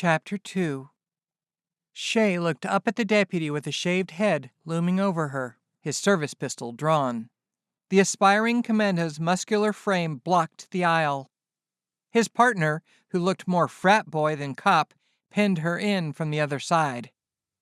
Chapter 2. Shea looked up at the deputy with a shaved head looming over her, his service pistol drawn. The aspiring commando's muscular frame blocked the aisle. His partner, who looked more frat boy than cop, pinned her in from the other side.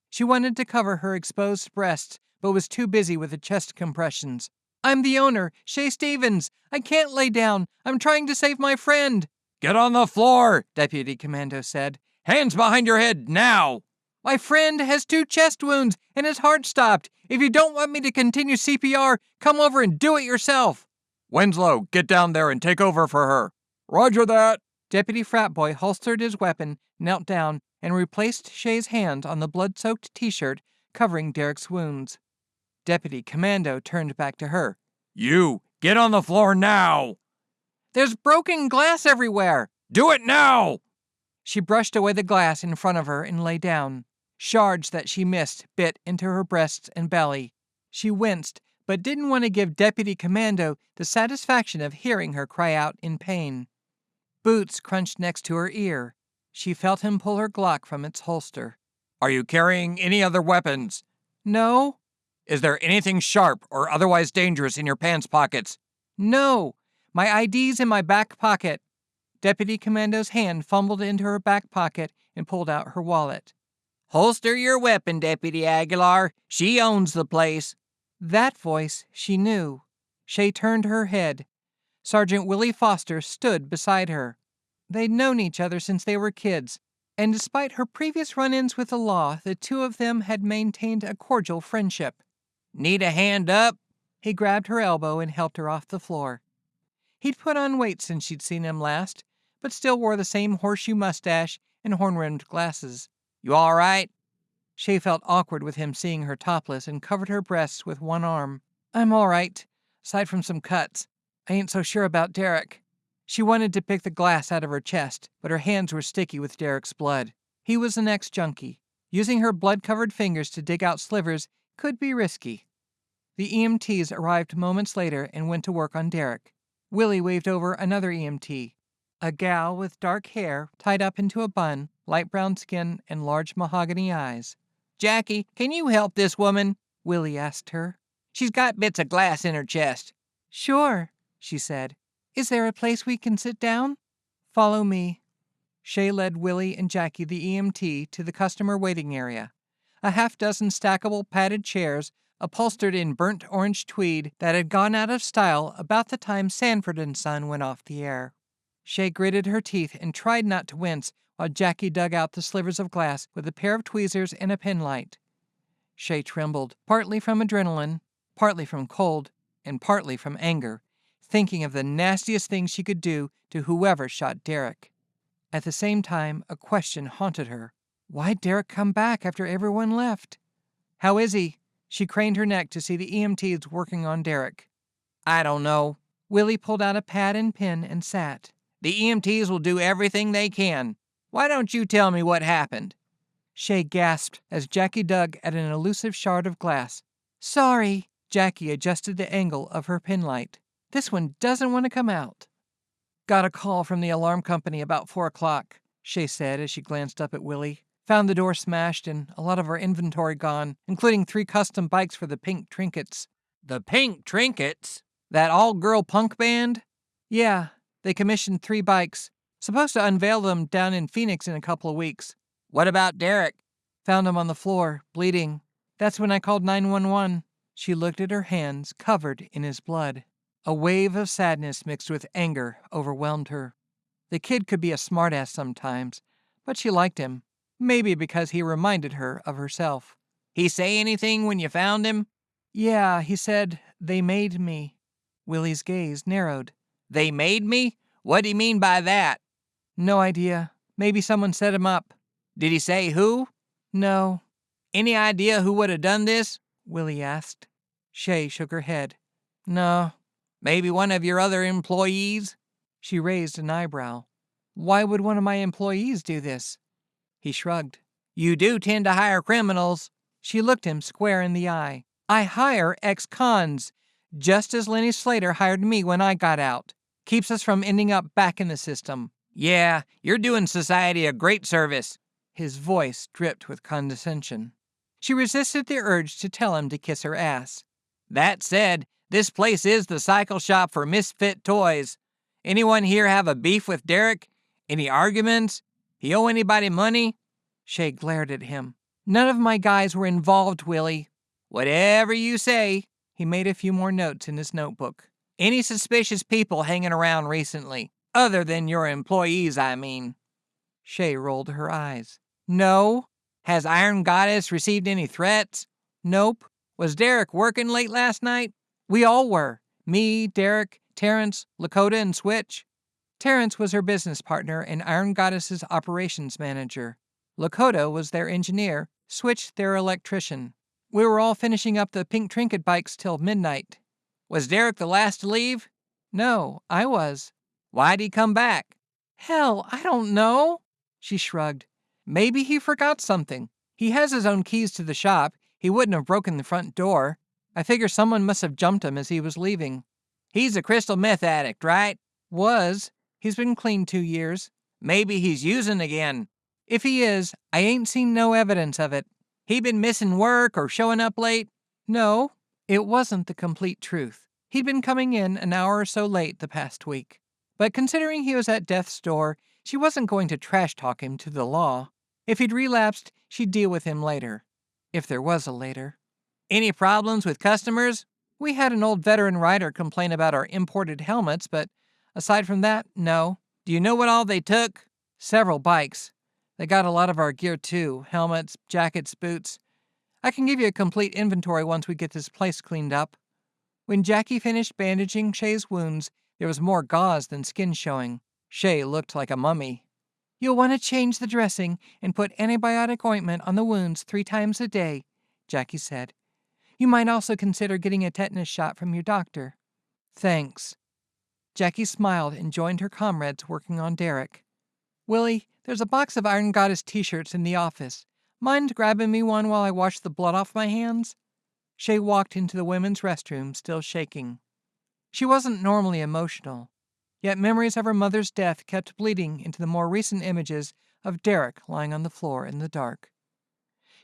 She wanted to cover her exposed breasts, but was too busy with the chest compressions. "I'm the owner, Shea Stevens. I can't lay down. I'm trying to save my friend." "Get on the floor," Deputy Commando said. "Hands behind your head, now!" "My friend has 2 chest wounds and his heart stopped. If you don't want me to continue CPR, come over and do it yourself." "Winslow, get down there and take over for her." "Roger that." Deputy Frat Boy holstered his weapon, knelt down, and replaced Shea's hands on the blood-soaked T-shirt covering Derek's wounds. Deputy Commando turned back to her. "You, get on the floor now!" "There's broken glass everywhere." "Do it now!" She brushed away the glass in front of her and lay down. Shards that she missed bit into her breasts and belly. She winced, but didn't want to give Deputy Commando the satisfaction of hearing her cry out in pain. Boots crunched next to her ear. She felt him pull her Glock from its holster. "Are you carrying any other weapons?" "No." "Is there anything sharp or otherwise dangerous in your pants pockets?" "No. My ID's in my back pocket." Deputy Commando's hand fumbled into her back pocket and pulled out her wallet. "Holster your weapon, Deputy Aguilar. She owns the place." That voice she knew. Shea turned her head. Sergeant Willie Foster stood beside her. They'd known each other since they were kids, and despite her previous run-ins with the law, the two of them had maintained a cordial friendship. "Need a hand up?" He grabbed her elbow and helped her off the floor. He'd put on weight since she'd seen him last, but still wore the same horseshoe mustache and horn-rimmed glasses. "You all right?" Shea felt awkward with him seeing her topless and covered her breasts with one arm. "I'm all right, aside from some cuts. I ain't so sure about Derek." She wanted to pick the glass out of her chest, but her hands were sticky with Derek's blood. He was an ex-junkie. Using her blood-covered fingers to dig out slivers could be risky. The EMTs arrived moments later and went to work on Derek. Willie waved over another EMT, a gal with dark hair tied up into a bun, light brown skin, and large mahogany eyes. "Jackie, can you help this woman?" Willie asked her. "She's got bits of glass in her chest." "Sure," she said. "Is there a place we can sit down?" "Follow me." Shea led Willie and Jackie, the EMT, to the customer waiting area. A half-dozen stackable padded chairs, upholstered in burnt orange tweed that had gone out of style about the time Sanford and Son went off the air. Shea gritted her teeth and tried not to wince while Jackie dug out the slivers of glass with a pair of tweezers and a penlight. Shea trembled, partly from adrenaline, partly from cold, and partly from anger, thinking of the nastiest thing she could do to whoever shot Derek. At the same time, a question haunted her. Why'd Derek come back after everyone left? "How is he?" She craned her neck to see the EMTs working on Derek. "I don't know." Willie pulled out a pad and pen and sat. "The EMTs will do everything they can. Why don't you tell me what happened?" Shea gasped as Jackie dug at an elusive shard of glass. "Sorry." Jackie adjusted the angle of her penlight. "This one doesn't want to come out." "Got a call from the alarm company about 4 o'clock, Shea said as she glanced up at Willie. "Found the door smashed and a lot of our inventory gone, including 3 custom bikes for the Pink Trinkets." "The Pink Trinkets? That all-girl punk band?" "Yeah, they commissioned 3 bikes. Supposed to unveil them down in Phoenix in a couple of weeks." "What about Derek?" "Found him on the floor, bleeding. That's when I called 911. She looked at her hands, covered in his blood. A wave of sadness mixed with anger overwhelmed her. The kid could be a smartass sometimes, but she liked him, maybe because he reminded her of herself. "He say anything when you found him?" "Yeah, he said, they made me." Willie's gaze narrowed. "They made me? What'd he mean by that?" "No idea. Maybe someone set him up." "Did he say who?" "No." "Any idea who would have done this?" Willie asked. Shea shook her head. "No." "Maybe one of your other employees?" She raised an eyebrow. "Why would one of my employees do this?" He shrugged. "You do tend to hire criminals." She looked him square in the eye. "I hire ex-cons, just as Lenny Slater hired me when I got out. Keeps us from ending up back in the system." "Yeah, you're doing society a great service." His voice dripped with condescension. She resisted the urge to tell him to kiss her ass. That said, this place is the cycle shop for misfit toys. Anyone here have a beef with Derek? Any arguments? He owe anybody money? Shea glared at him. None of my guys were involved, Willie. Whatever you say. He made a few more notes in his notebook. Any suspicious people hanging around recently? Other than your employees, I mean. Shea rolled her eyes. No. Has Iron Goddess received any threats? Nope. Was Derek working late last night? We all were. Me, Derek, Terrence, Lakota, and Switch. Terrence was her business partner and Iron Goddess's operations manager. Lakota was their engineer, Switch their electrician. We were all finishing up the pink trinket bikes till midnight. Was Derek the last to leave? No, I was. Why'd he come back? Hell, I don't know. She shrugged. Maybe he forgot something. He has his own keys to the shop. He wouldn't have broken the front door. I figure someone must have jumped him as he was leaving. He's a crystal meth addict, right? Was. He's been clean 2 years. Maybe he's using again. If he is, I ain't seen no evidence of it. He been missing work or showing up late? No, it wasn't the complete truth. He'd been coming in an hour or so late the past week. But considering he was at death's door, she wasn't going to trash talk him to the law. If he'd relapsed, she'd deal with him later. If there was a later. Any problems with customers? We had an old veteran rider complain about our imported helmets, but aside from that, no. Do you know what all they took? Several bikes. They got a lot of our gear too. Helmets, jackets, boots. I can give you a complete inventory once we get this place cleaned up. When Jackie finished bandaging Shea's wounds, there was more gauze than skin showing. Shea looked like a mummy. You'll want to change the dressing and put antibiotic ointment on the wounds 3 times a day, Jackie said. You might also consider getting a tetanus shot from your doctor. Thanks. Jackie smiled and joined her comrades working on Derek. Willie, there's a box of Iron Goddess t-shirts in the office. Mind grabbing me one while I wash the blood off my hands? Shea walked into the women's restroom, still shaking. She wasn't normally emotional, yet memories of her mother's death kept bleeding into the more recent images of Derek lying on the floor in the dark.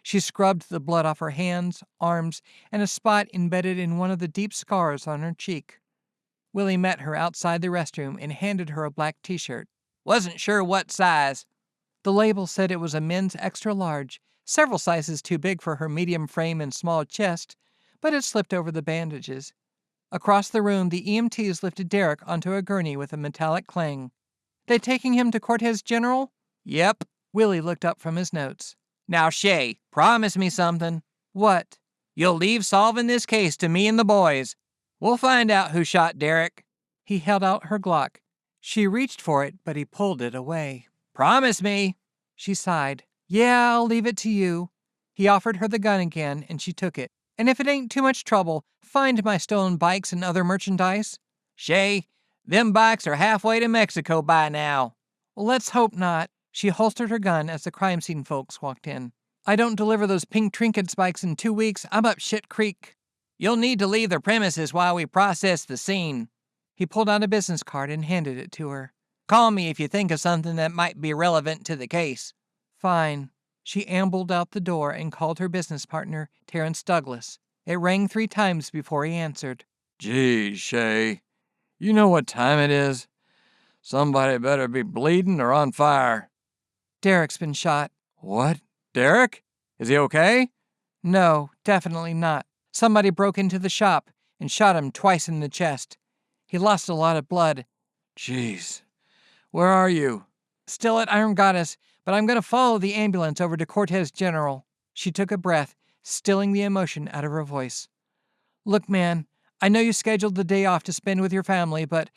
She scrubbed the blood off her hands, arms, and a spot embedded in one of the deep scars on her cheek. Willie met her outside the restroom and handed her a black t-shirt. Wasn't sure what size. The label said it was a men's extra large, several sizes too big for her medium frame and small chest, but it slipped over the bandages. Across the room, the EMTs lifted Derek onto a gurney with a metallic clang. They taking him to Cortez General? Yep. Willie looked up from his notes. Now, Shea, promise me something. What? You'll leave solving this case to me and the boys. We'll find out who shot Derek. He held out her Glock. She reached for it, but he pulled it away. Promise me. She sighed. Yeah, I'll leave it to you. He offered her the gun again, and she took it. And if it ain't too much trouble, find my stolen bikes and other merchandise. Shea, them bikes are halfway to Mexico by now. Well, let's hope not. She holstered her gun as the crime scene folks walked in. I don't deliver those pink trinkets bikes in 2 weeks. I'm up shit creek. You'll need to leave the premises while we process the scene. He pulled out a business card and handed it to her. Call me if you think of something that might be relevant to the case. Fine. She ambled out the door and called her business partner, Terrence Douglas. It rang 3 times before he answered. Geez, Shea. You know what time it is? Somebody better be bleeding or on fire. Derek's been shot. What? Derek? Is he okay? No, definitely not. Somebody broke into the shop and shot him twice in the chest. He lost a lot of blood. Jeez. Where are you? Still at Iron Goddess, but I'm going to follow the ambulance over to Cortez General. She took a breath, stilling the emotion out of her voice. Look, man, I know you scheduled the day off to spend with your family, but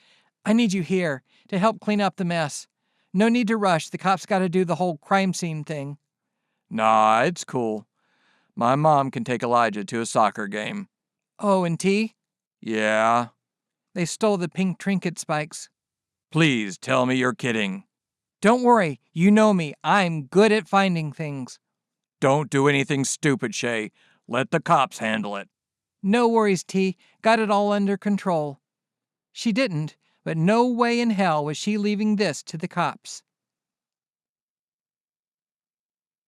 I need you here to help clean up the mess. No need to rush. The cops got to do the whole crime scene thing. Nah, it's cool. My mom can take Elijah to a soccer game. Oh, and T? Yeah? They stole the pink trinket spikes. Please tell me you're kidding. Don't worry. You know me. I'm good at finding things. Don't do anything stupid, Shea. Let the cops handle it. No worries, T. Got it all under control. She didn't, but no way in hell was she leaving this to the cops.